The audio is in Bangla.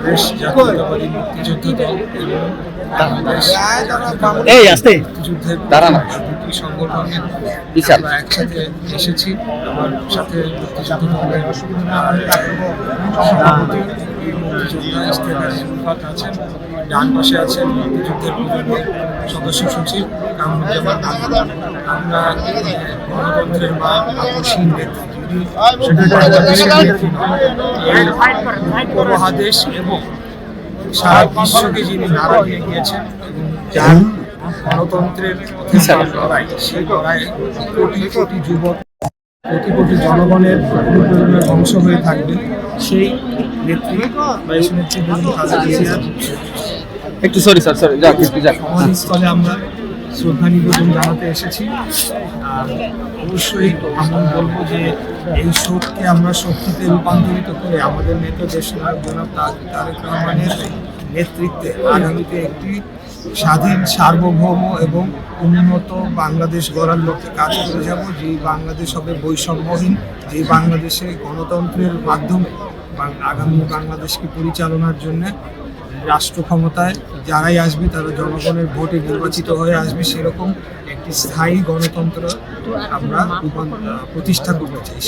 বাংলাদেশ জাতীয়তাবাদী মুক্তিযোদ্ধা দল এবং বাংলাদেশ মুক্তিযুদ্ধের দুটি সংগঠনের আমরা একসাথে এসেছি। আমার সাথে মুক্তিযুদ্ধ দলের সভাপতি মুক্তিযোদ্ধা ইশতেখার সুলফাত আছেন, ডান পাশে আছেন মুক্তিযুদ্ধের প্রজন্মের সদস্য সচিব কামরুজ্জামান আলী। আমরা গণতন্ত্রের মা আপসীন নেত্রী, যদি সেটা বাংলাদেশের নেত্রী নয়, এই উপমহাদেশ এবং সারা বিশ্বকে যিনি নাড়া দিয়ে গিয়েছেন এবং যার গণতন্ত্রের লড়াই, সেই লড়াইয়ে কোটি কোটি যুবক, কোটি কোটি জনগণের অনুপ্রেরণার অংশ হয়ে থাকবে সেই নেত্রী নেত্রী একটু সরি সমাধিস্থলে আমরা শ্রদ্ধা নিবেদন জানাতে এসেছি। আর অবশ্যই আমরা বলবো যে এই শোককে আমরা শক্তিতে রূপান্তরিত করে আমাদের নেতা দেশনায়ক জনাব তারেক রহমানের নেতৃত্বে আগামীতে একটি স্বাধীন, সার্বভৌম এবং উন্নত বাংলাদেশ গড়ার লক্ষ্যে কাজ করে যাব। যেই বাংলাদেশ হবে বৈষম্যহীন, যেই বাংলাদেশে গণতন্ত্রের মাধ্যমে আগামী বাংলাদেশকে পরিচালনার জন্য রাষ্ট্র ক্ষমতায় যারাই আসবে তারা জনগণের ভোটে নির্বাচিত হয়ে আসবে, সেরকম একটি স্থায়ী গণতন্ত্র আমরা প্রতিষ্ঠা করতে চাই।